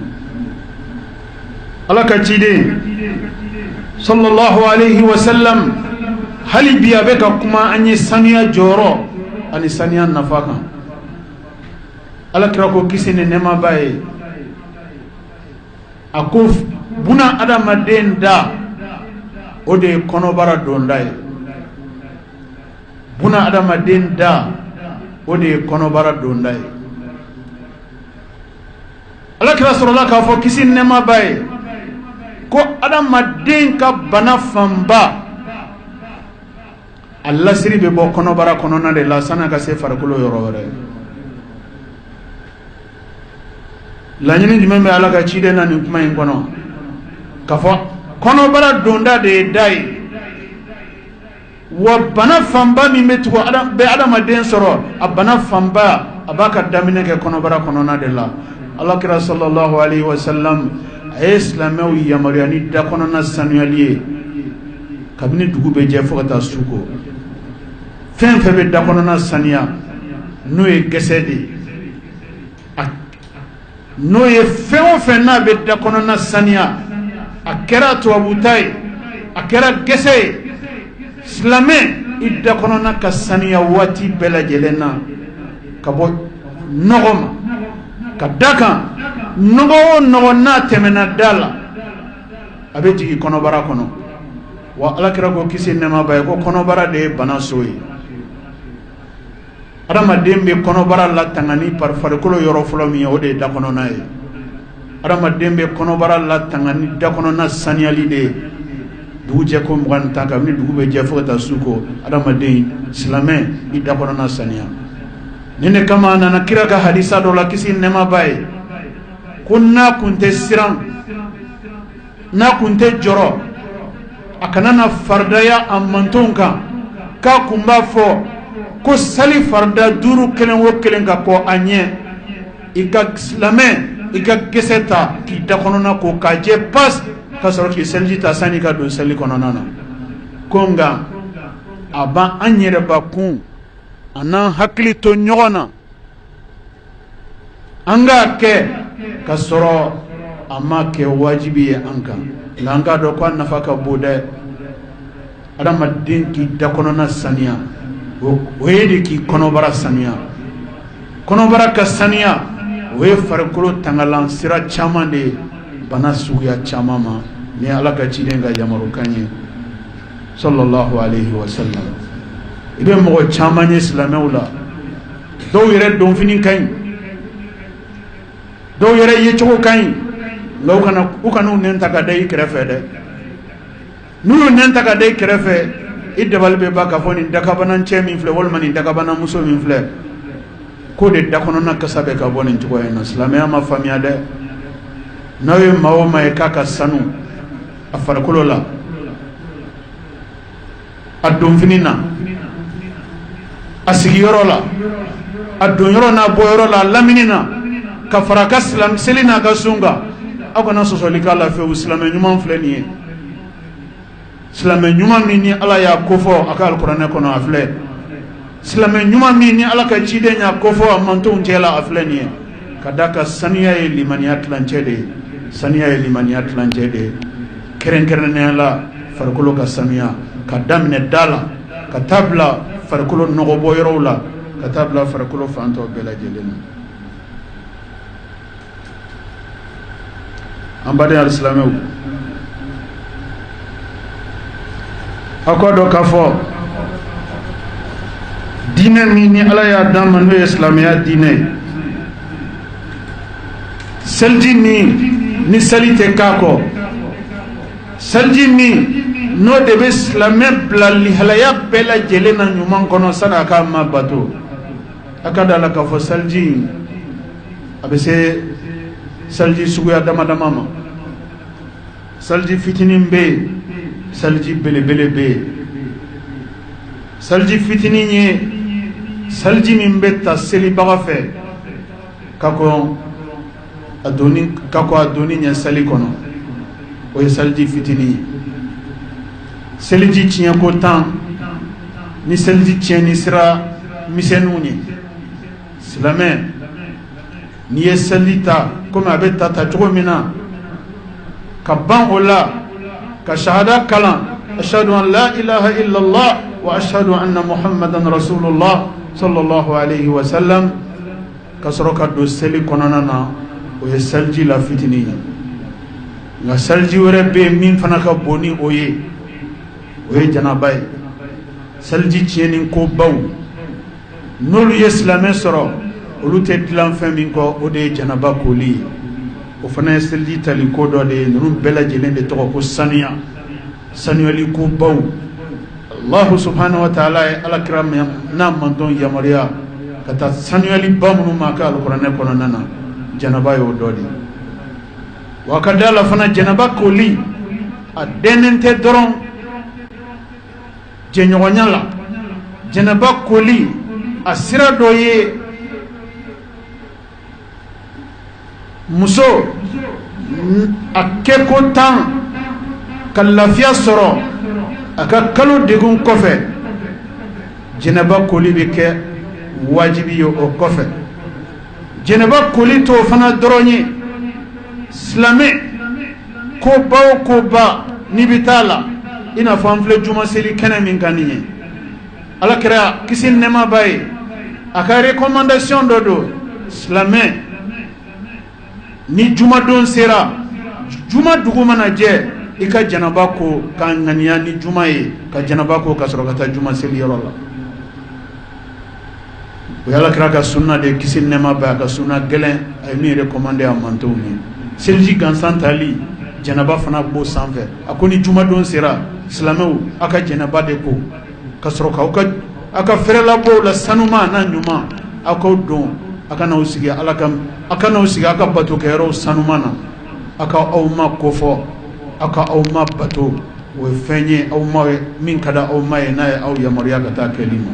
Ala ka ciden sallallahu alayhi wa sallam hali bi a bɛ ka kuma an ye saniya jɔyɔrɔ ani saniya nafa kan. Alakira ko kisi ni nɛɛma b'a ye, a ko buna adamaden da o de ye kɔnɔbara donda ye. Buna adamaden da o de ye kɔnɔbara donda ye. Alakira sɔrɔla k'a fɔ kisi ni nɛɛma b'a ye ko adamaden ka bana fanba a lasiri bɛ bɔ kɔnɔbara kɔnɔna de la san'a ka se farikolo yɔrɔ wɛrɛ. Laɲini jumɛn bɛ Ala ka ciden na nin kuma in kɔnɔ? K'a fɔ kɔnɔbara donda de ye da ye, wa bana fanba min bɛ tugu bɛ adamaden sɔrɔ, a bana fanba a b'a ka daminɛ kɛ kɔnɔbara kɔnɔna de la. Alakira sallallahu alayhi wa sallam a ye silamɛw yamaruya ni da kɔnɔna sanuyali ye kabini dugu bɛ jɛ fo ka taa su ko. Fɛn fɛn bɛ da kɔnɔna saniya n'o ye gɛsɛ de ye, n'o ye fɛn o fɛn n'a bɛ da kɔnɔna saniya, a kɛra tubabuta ye, a kɛra gɛsɛ ye, silamɛ i da kɔnɔna ka saniya waati bɛɛ lajɛlen na ka bɔ nɔgɔ ma. Ka da kan nɔgɔ o nɔgɔ n'a tɛmɛna da la a bɛ jigin kɔnɔbara kɔnɔ. Wa Alakira ko kisi nɛɛma b'a ye ko kɔnɔbara de ye bana so ye. Adamaden bɛ kɔnɔbara latanga ni farikolo yɔrɔ fɔlɔ min ye o de ye da kɔnɔna ye. Adamaden bɛ kɔnɔbara latanga ni da kɔnɔna saniyali de ye. Dugu jɛ ko 20 tan kabini dugu bɛ jɛ fo ka taa su ko adamaden silamɛ i da kɔnɔna saniya. Nin de kama a nana kira ka hadisa dɔ la kisi nɛɛma b'a ye ko n'a kun tɛ siran, n'a kun tɛ jɔrɔ, a kana na faridaya a mantonw kan k'a kun b'a fɔ ko sali farida 5 kelen o kelen ka kɔ a ɲɛ, i ka silamɛ i ka gɛsɛ ta k'i da kɔnɔna ko k'a jɛ pas ka sɔrɔ k'i seliji ta sani ka don seli kɔnɔna na. Ko nka a b'an yɛrɛbakun a n'an hakili to ɲɔgɔn na, an k'a kɛ ka sɔrɔ a ma kɛ wajibi ye an kan. Nka an k'a dɔn ko a nafa ka bon dɛ. Adamaden k'i da kɔnɔna saniya o ye de k'i kɔnɔbara saniya. Kɔnɔbara ka saniya o ye farikolo tangalan sira caman de ye bana suguya caman ma, ni Ala ka ciden ka yamarukan ye sallallahu alayhi wa sallam. I bɛ mɔgɔ caman ye silamɛw la, dɔw yɛrɛ dɔnfini ka ɲi, dɔw yɛrɛ yecogo ka ɲi, nka u kana u nɛn ta ka da i kɛrɛfɛ dɛ. N'u y'u nɛn ta ka da i kɛrɛfɛ, i dabali bɛ ban k'a fɔ nin dakabana cɛ min filɛ walima nin dakabana muso min filɛ k'o de da kɔnɔna kasa bɛ ka bɔ nin cogoya in na. Silamɛya ma faamuya dɛ. N'aw ye maa o maa ye k'a ka sanu a farikolo la, a donfini na, a sigiyɔrɔ la, a donyɔrɔ n'a bɔyɔrɔ la, a lamini na, ka fara a ka seli n'a ka sun kan, aw kana sɔsɔli k'a la fewu. Silamɛ ɲuman filɛ nin ye. Silamɛ ɲuman min ni Ala y'a kofɔ a ka alikuranɛ kɔnɔ a filɛ. Silamɛ ɲuman min ni Ala ka ciden y'a kofɔ a mantonw cɛ la a filɛ nin ye. Ka d'a kan saniya ye limaniya tilancɛ de ye. Saniya ye limaniya tilancɛ de ye. Kɛrɛnkɛrɛnnenya la farikolo ka saniya, ka daminɛ da la ka taa bila farikolo nɔgɔbɔ yɔrɔw la, ka taa bila farikolo fan tɔw bɛɛ lajɛlen na. An baden alisilamɛw, aw k'a dɔn k'a fɔ diinɛ min ni Ala y'a d'an ma n'o ye silamɛya diinɛ ye, seliji min ni seli tɛ k'a kɔ, seliji min n'o de bɛ silamɛ bila lihalaya bɛɛ lajɛlen na ɲuman kɔnɔ sani a k'a ma bato. A ka da la k'a fɔ seliji a bɛ se seliji suguya dama dama ma. Seliji fitinin bɛ yen, seliji belebele bɛ yen. Seliji fitinin ye seliji min bɛ ta selibaga fɛ ka kɔn a doni ɲɛ seli kɔnɔ. o ye seliji fitini seliji tiɲɛ ko 10 ni seliji tiɲɛni sira misɛnninw ye silamɛ n'i ye seliji ta komi a bɛ ta cogo min na ka ban o la ka shahada kalan ashhadu an la ilaha illallah wa ashhadu anna muhammadan rasulullah sallallahu alayhi wa sallam ka sɔrɔ ka don seli kɔnɔna na o ye seliji la fitini ye nka seliji wɛrɛ bɛ yen min fana ka bon ni o ye janaba ye seliji tiɲɛni ko baw n'olu ye silamɛ sɔrɔ olu tɛ dilan fɛn min kɔ o de ye janaba koli ye o fana ye seliji tali ko dɔ de ye ninnu bɛɛ lajɛlen de tɔgɔ ko sanuya sanuyali ko baw Allahu subhanahu wa ta'ala ye alakira n'a manton yamaruya ka taa sanuyali ba minnu ma ka alikuranɛ kɔnɔna na janaba ye o dɔ de ye wa ka da la fana janaba koli a dɛnnen tɛ dɔrɔn jɛɲɔgɔnya la janaba koli a sira dɔ ye muso a kɛ ko 10 ka lafiya sɔrɔ a ka kalo degun kɔfɛ janaba koli bɛ kɛ wajibi ye o kɔfɛ janaba koli t'o fana dɔrɔn ye silamɛ ko ba o ko ba n'i bɛ taa la i n'a fɔ an filɛ juma seli kɛnɛ min kan nin ye alakira kisi nɛɛma b'a ye a ka recommandation dɔ don silamɛ ni jumadon sera juma dugu mana jɛ i ka janaba ko ka ŋaniya ni juma ye ka janaba ko ka sɔrɔ ka taa juma seli yɔrɔ la o ye alakira ka sunna de kisi nɛɛma b'a ye a ka sunna gɛlɛn a ye min recommandé a mantonw ye seliji gansan tali janaba fana b'o sanfɛ a ko ni jumadon sera silamɛw a ka janaba de ko ka sɔrɔ k'aw ka fɛrɛlabɔw la sanuma n'a ɲuman aw k'aw don a ka n'aw sigi a ka n'aw sigi a ka batokɛyɔrɔw sanuma na a ka aw ma kofɔ a ka aw ma bato o ye fɛn ye aw ma ye min ka da aw ma ye n'a ye aw yamaruya ka taa kɛli ma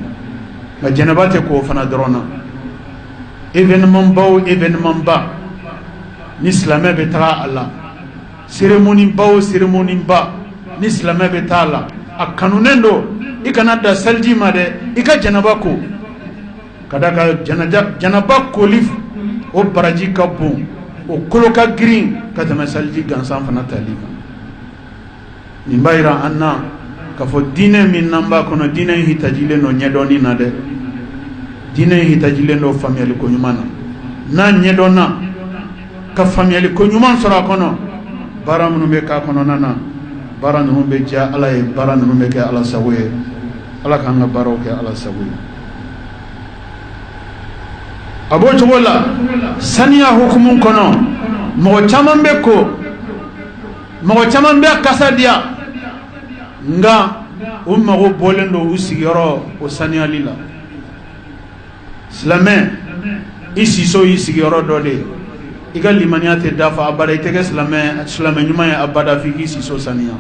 nka janaba tɛ k'o fana dɔrɔn na événement ba o événement ba ni silamɛ bɛ taga a la cérémonie ba o cérémonie ba ni silamɛ bɛ taa a la a kanunen don i kana da seliji ma dɛ i ka janaba ko ka da ka janaba koli o baraji ka bon o kolo ka girin ka tɛmɛ seliji gansan fana tali kan nin b'a yira an na k'a fɔ diinɛ min n'an b'a kɔnɔ diinɛ in hitajilen don ɲɛdɔnni na dɛ diinɛ in hitajilen don faamuyali ko ɲuman na n'a ɲɛdɔnna ka faamuyali ko ɲuman sɔrɔ a kɔnɔ baara minnu bɛ k'a kɔnɔna na baara ninnu bɛ diya ala ye baara ninnu bɛ kɛ ala sago ye ala k'an ka baaraw kɛ ala sago ye a b'o cogo la saniya hukumu kɔnɔ mɔgɔ caman bɛ ko mɔgɔ caman bɛ kasa diya nka o mago bɔlen don u sigiyɔrɔ o saniyali la silamɛ i siso y'i sigiyɔrɔ dɔ de ye i ka limaniya tɛ dafa abada i tɛ kɛ silamɛ ɲuman ye abada f'i k'i siso saniya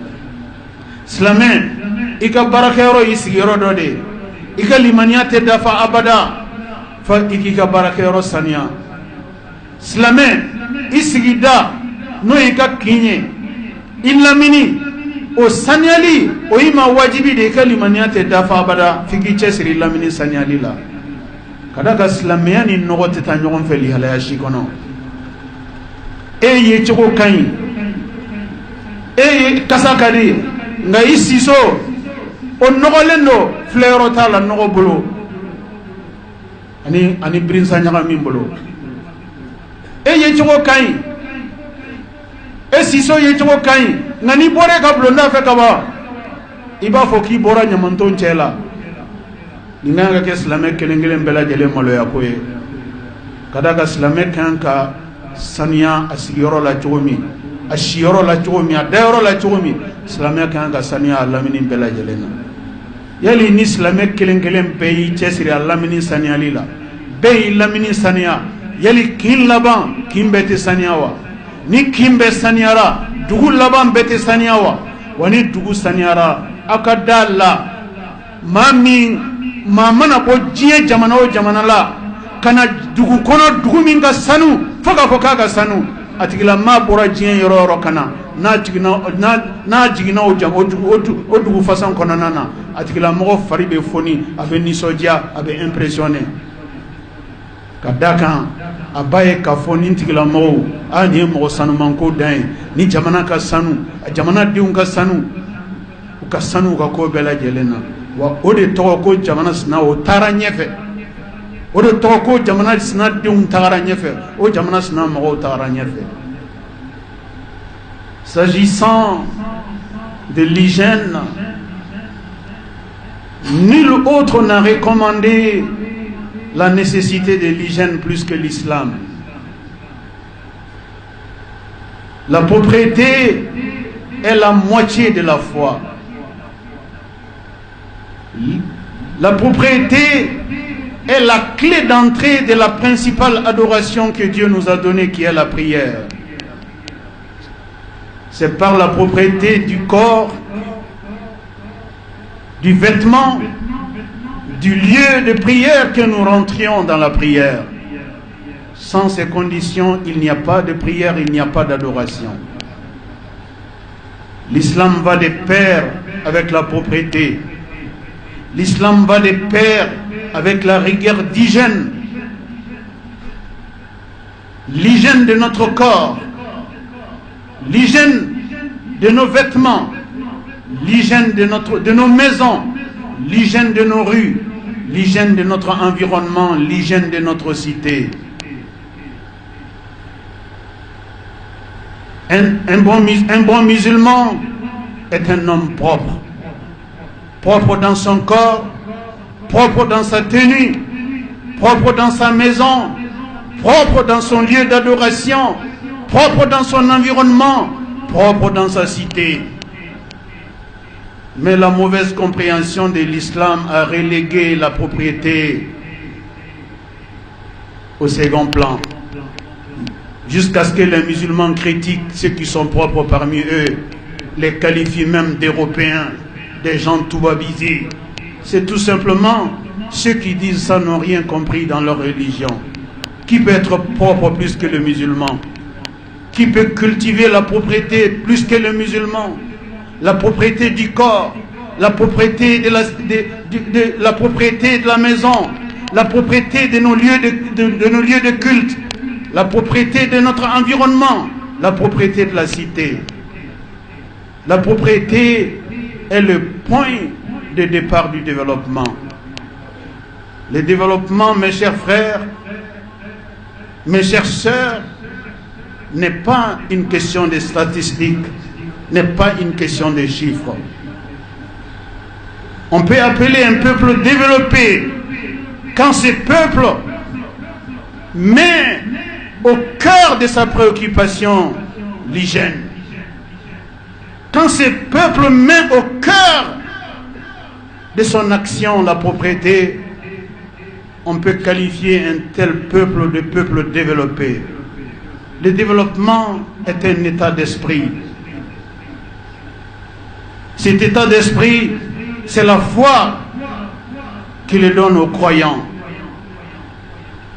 silamɛ i ka baarakɛyɔrɔ y'i sigiyɔrɔ dɔ de ye i ka limaniya tɛ dafa abada fa i k'i ka baarakɛyɔrɔ saniya silamɛ i sigida n'o y'i ka kin ye i lamini o saniyali o y'i ma wajibi de i ka limaniya tɛ dafa abada f'i k'i cɛsiri lamini saniyali la ka da ka silamɛya ni nɔgɔ tɛ taa ɲɔgɔn fɛ lihalaya si kɔnɔ e ye cogo ka ɲi e ye kasa ka di nka i siso o nɔgɔlen don filɛyɔrɔ t'a la nɔgɔ bolo ani birinsa ɲaga min bolo e ye cogo ka ɲi e siso ye cogo ka ɲi nka n'i bɔra e ka bulonda fɛ ka ban i b'a fɔ k'i bɔra ɲamanton cɛ la nin kan ka kɛ silamɛ kelen kelen bɛɛ lajɛlen maloya ko ye ka da ka silamɛ kan ka saniya a sigiyɔrɔ la cogo min a siyɔrɔ la cogo min a dayɔrɔ la cogo min silamɛ kan ka saniya a lamini bɛɛ lajɛlen na yali ni silamɛ kelen kelen bɛɛ y'i cɛsiri a lamini saniyali la bɛɛ y'i lamini saniya yali kin laban kin bɛɛ tɛ saniya wa ni kin bɛɛ saniyara dugu laban bɛɛ tɛ saniya wa ni dugu saniyara aw ka da la maa mana bɔ diɲɛ jamana o jamana la ka na dugu kɔnɔ dugu min ka sanu fo k'a fɔ k'a ka sanu a tigila maa bɔra diɲɛ yɔrɔ o yɔrɔ ka na na jigina o dugu façon kɔnɔna na a tigilamɔgɔ fari bɛ foni a bɛ nisɔndiya a bɛ impressionné ka da kan a b'a ye k'a fɔ nin tigilamɔgɔw nin ye mɔgɔ sanumanko dan ye ni jamana ka sanu jamanadenw ka sanu u ka sanu u ka ko bɛɛ lajɛlen na wa o de tɔgɔ ko jamana sina o taara ɲɛfɛ o de tɔgɔ ko jamana sinadenw tagara ɲɛfɛ o jamana sina mɔgɔw tagara ɲɛfɛ. S'agissant de l'hygiène, nul autre n'a recommandé la nécessité de l'hygiène plus que l'islam. La propriété est la moitié de la foi. La propriété est la clé d'entrée de la principale adoration que Dieu nous a donnée, qui est la prière. C'est par la propriété du corps, du vêtement, du lieu de prière que nous rentrions dans la prière. Sans ces conditions, il n'y a pas de prière, il n'y a pas d'adoration. L'islam va de pair avec la propriété. L'islam va de pair avec la rigueur d'hygiène. L'hygiène de notre corps, l'hygiène de nos vêtements, l'hygiène de nos maisons, l'hygiène de nos rues, l'hygiène de notre environnement, l'hygiène de notre cité. Un bon musulman est un homme propre. Propre dans son corps, propre dans sa tenue, propre dans sa maison, propre dans son lieu d'adoration, propre dans son environnement, propre dans sa cité. Mais la mauvaise compréhension de l'islam a relégué la propriété au second plan, jusqu'à ce que les musulmans critiquent ceux qui sont propres parmi eux, les qualifient même d'Européens, des gens toubabisés. C'est tout simplement ceux qui disent ça n'ont rien compris dans leur religion. Qui peut être propre plus que le musulman? Qui peut cultiver la propriété plus que le musulman? La propriété du corps, la propriété de la propriété de la maison, la propriété de nos lieux de culte, la propriété de notre environnement, la propriété de la cité. La propriété est le point de départ du développement. Le développement, mes chers frères, mes chères sœurs, n'est pas une question de statistiques, n'est pas une question de chiffres. On peut appeler un peuple développé quand ce peuple met au cœur de sa préoccupation l'hygiène. Quand ce peuple met au cœur de son action la propriété, on peut qualifier un tel peuple de peuple développé. Le développement est un état d'esprit. Cet état d'esprit, c'est la foi qui le donne aux croyants.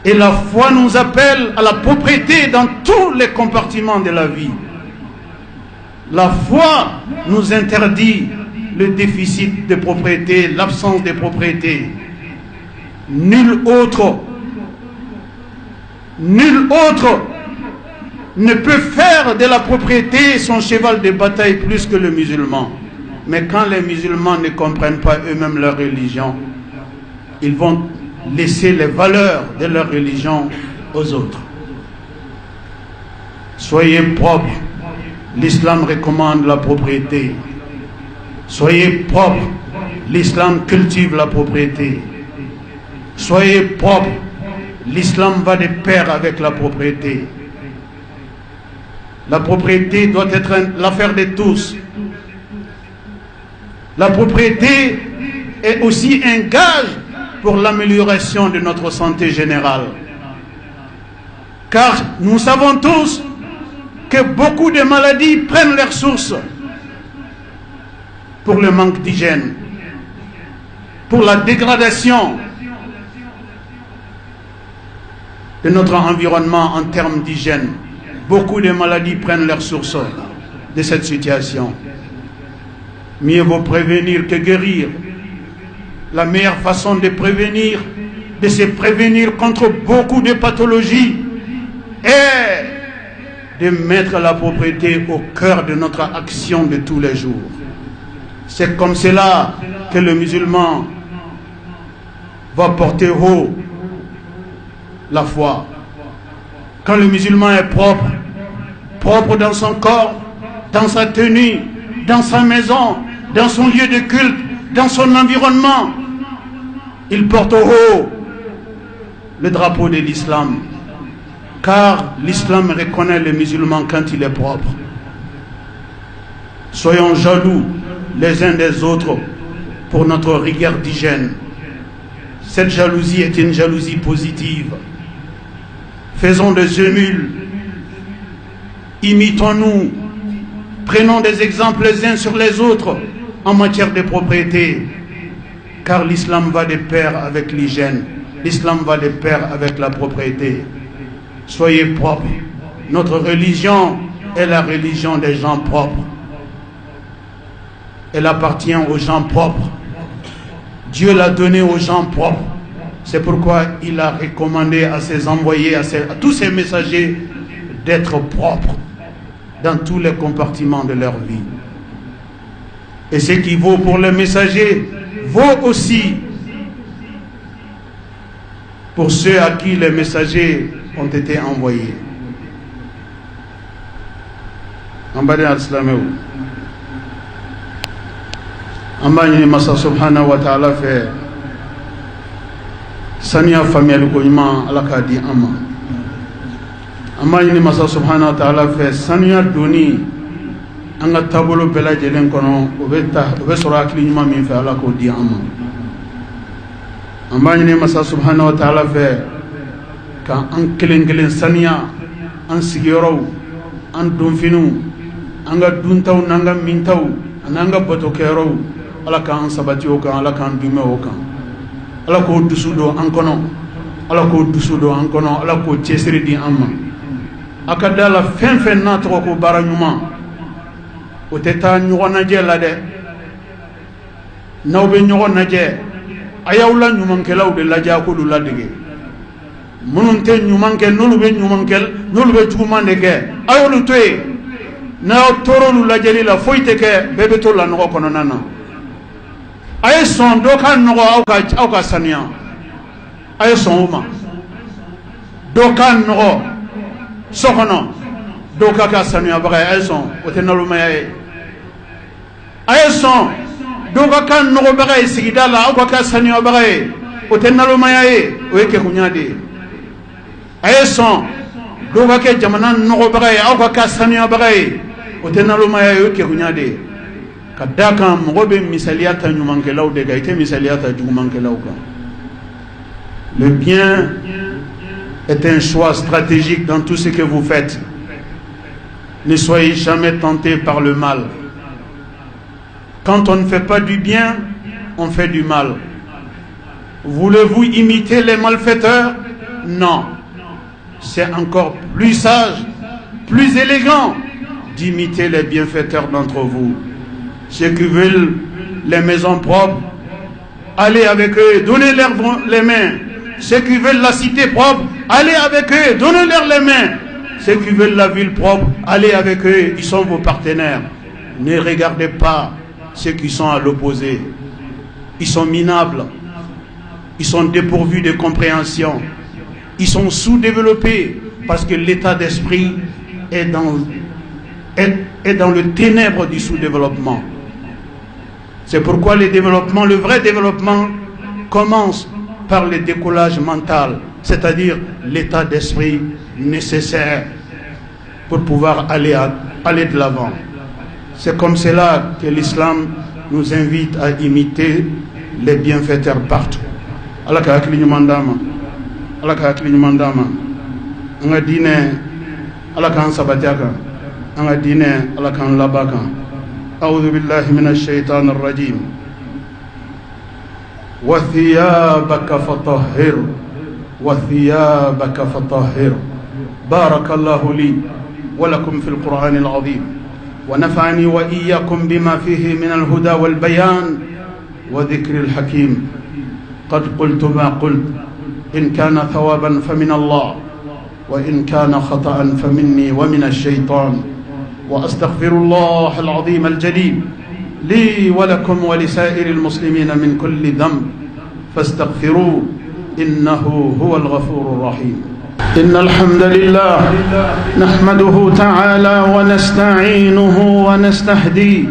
Et la foi nous appelle à la propriété dans tous les compartiments de la vie. La foi nous interdit le déficit de propriété, l'absence de propriété. Nul autre ne peut faire de la propriété son cheval de bataille plus que le musulman. Mais quand les musulmans ne comprennent pas eux-mêmes leur religion, ils vont laisser les valeurs de leur religion aux autres. Soyez propres. L'islam recommande la propriété. Soyez propres. L'islam cultive la propriété. Soyez propres. L'islam va de pair avec la propriété. La propriété doit être l'affaire de tous. La propriété est aussi un gage pour l'amélioration de notre santé générale. Car nous savons tous que beaucoup de maladies prennent leur source pour le manque d'hygiène, pour la dégradation de notre environnement en termes d'hygiène. Beaucoup de maladies prennent leur source de cette situation. Mieux vaut prévenir que guérir. La meilleure façon de prévenir, de se prévenir contre beaucoup de pathologies, est de mettre la propriété au cœur de notre action de tous les jours. C'est comme cela que le musulman va porter haut la foi. Quand le musulman est propre, propre dans son corps, dans sa tenue, dans sa maison, dans son lieu de culte, dans son environnement, il porte haut le drapeau de l'islam. Car l'islam reconnaît le musulman quand il est propre. Soyons jaloux les uns des autres pour notre rigueur d'hygiène. Cette jalousie est une jalousie positive. Faisons des émules. Imitons-nous. Prenons des exemples les uns sur les autres en matière de propriété. Car l'islam va de pair avec l'hygiène. L'islam va de pair avec la propriété. Soyez propres. Notre religion est la religion des gens propres. Elle appartient aux gens propres. Dieu l'a donnée aux gens propres. C'est pourquoi il a recommandé à ses envoyés, à tous ses messagers, d'être propres dans tous les compartiments de leur vie. Et ce qui vaut pour les messagers vaut aussi pour ceux à qui les messagers ont été envoyés. Ambani al-Islameu. Ambani Massa subhanahu wa ta'ala fait Sania familial ko nyuma alaka di amma. Ambani Massa subhanahu wa ta'ala fait Sania doni anga tabolo bela jelen kono obe sura akli nyuma min fait alako di amma. Ambani Massa subhanahu wa ta'ala fait ka an kelen sania an sigiyoro an donfinu anga duntaw nanga mintaw ananga botokero ala kan sabati o kan ala kan dume o kan ala ko dusudo an kono ala ko dusudo an kono ala ko cesiri di amma akadala fen na to ko baranyuma o teta nyugona je la de nawbe nyugona je ayawla nyuman kelaw de la ja ko du la dege munun te nyuman kel nolu be nyuman kel nolu be jugumande ke ayolu toy na torolu la jeli la foyte ke bebe to la no kono nana ay son do kan no au ka sania ay son uma do kan no sokono do ka sania ba ay son o te nalu may ay son do kan no ba ay sigidala au ka sania ba ay o te nalu may o yake kunyade ay son do ka jamana no ba ay au ka sania ba ay o te nalu may o yake kunyade kadaka mogobe misaliata nyumankelaw de ga ite misaliata jugumankelaw ka. Le bien est un choix stratégique dans tout ce que vous faites. Ne soyez jamais tentés par le mal. Quand on ne fait pas du bien, on fait du mal. Voulez-vous imiter les malfaiteurs? Non. C'est encore plus sage, plus élégant d'imiter les bienfaiteurs d'entre vous. Ceux qui veulent les maisons propres, allez avec eux, donnez-leur les mains. Ceux qui veulent la cité propre, allez avec eux, donnez-leur les mains. Ceux qui veulent la ville propre, allez avec eux, ils sont vos partenaires. Ne regardez pas ceux qui sont à l'opposé. Ils sont minables, ils sont dépourvus de compréhension, ils sont sous-développés parce que l'état d'esprit est dans le ténèbre du sous-développement. C'est pourquoi le vrai développement commence par le décollage mental, c'est-à-dire l'état d'esprit nécessaire pour pouvoir aller de l'avant. C'est comme cela que l'islam nous invite à imiter les bienfaiteurs partout. Allah ka hakili mandama, Allah ka hakili mandama. Anga dine Allah ka sabatiaka, anga dine Allah ka labaka. أعوذ بالله من الشيطان الرجيم وثيابك فطهر وثيابك فطهر بارك الله لي ولكم في القرآن العظيم ونفعني وإياكم بما فيه من الهدى والبيان وذكر الحكيم. قد قلت ما قلت، إن كان ثوابا فمن الله، وإن كان خطأ فمني ومن الشيطان. وأستغفر الله العظيم الجليل لي ولكم ولسائر المسلمين من كل ذنب، فاستغفروه إنه هو الغفور الرحيم. إن الحمد لله نحمده تعالى ونستعينه ونستهديه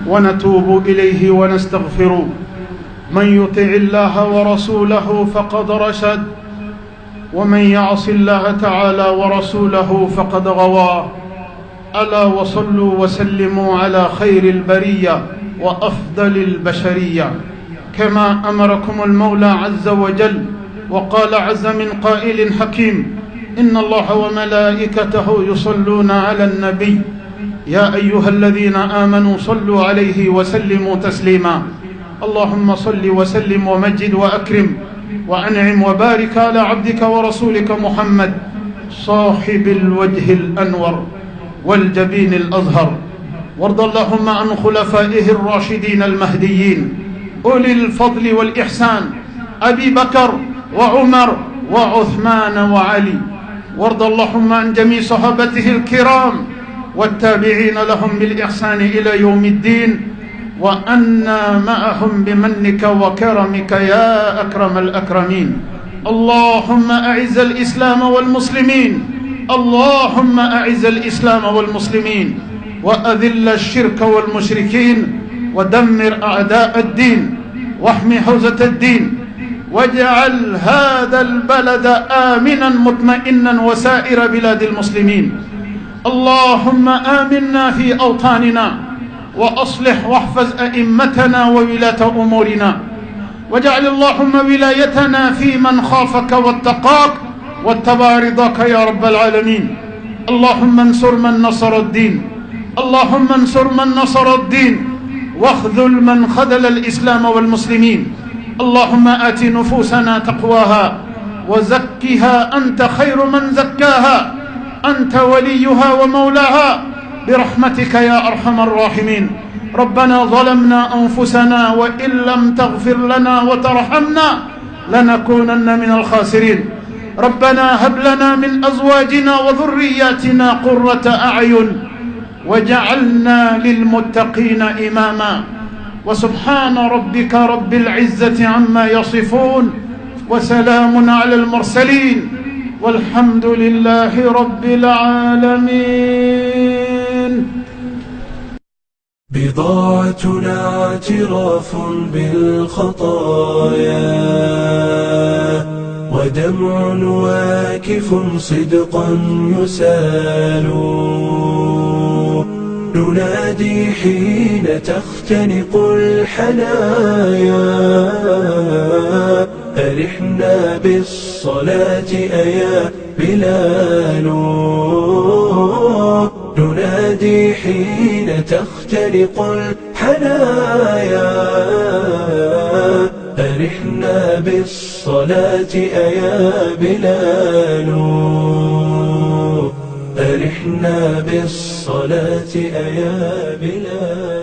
ونتوب إليه ونستغفره. من يطع الله ورسوله فقد رشد، ومن يعص الله تعالى ورسوله فقد غوى. ألا وصلوا وسلموا على خير البرية وأفضل البشرية، كما أمركم المولى عز وجل وقال عز من قائل حكيم: إن الله وملائكته يصلون على النبي يا أيها الذين آمنوا صلوا عليه وسلموا تسليما. اللهم صل وسلم ومجد وأكرم وأنعم وبارك على عبدك ورسولك محمد صاحب الوجه الأنور والجبين الأزهر. وارض اللهم عن خلفائه الراشدين المهديين أولي الفضل والإحسان، أبي بكر وعمر وعثمان وعلي. وارض اللهم عن جميع صحابته الكرام والتابعين لهم بالإحسان إلى يوم الدين، وأنا معهم بمنك وكرمك يا أكرم الأكرمين. اللهم أعز الإسلام والمسلمين، اللهم أعز الإسلام والمسلمين، وأذل الشرك والمشركين، ودمر أعداء الدين، واحمي حوزة الدين، واجعل هذا البلد آمنا مطمئنا وسائر بلاد المسلمين. اللهم آمنا في أوطاننا، وأصلح واحفظ أئمتنا وولاة أمورنا، واجعل اللهم ولايتنا في من خافك واتقاك واتبع رضاك يا رب العالمين. اللهم انصر من نصر الدين، اللهم انصر من نصر الدين، واخذل من خذل الإسلام والمسلمين. اللهم آت نفوسنا تقواها وزكها أنت خير من زكاها، أنت وليها ومولاها برحمتك يا أرحم الراحمين. ربنا ظلمنا أنفسنا وإن لم تغفر لنا وترحمنا لنكونن من الخاسرين. ربنا هب لنا من أزواجنا وذرياتنا قرة أعين وجعلنا للمتقين إماما. وسبحان ربك رب العزة عما يصفون، وسلام على المرسلين، والحمد لله رب العالمين. بضاعتنا اعتراف بالخطايا، ودمع واكف صدقا يسال، ننادي حين تختنق الحنايا، أرحنا بالصلاة أيا بلال، ننادي حين تختنق الحنايا، أرحنا بالصلاة أيا بلال، أرحنا بالصلاة أيا بلال.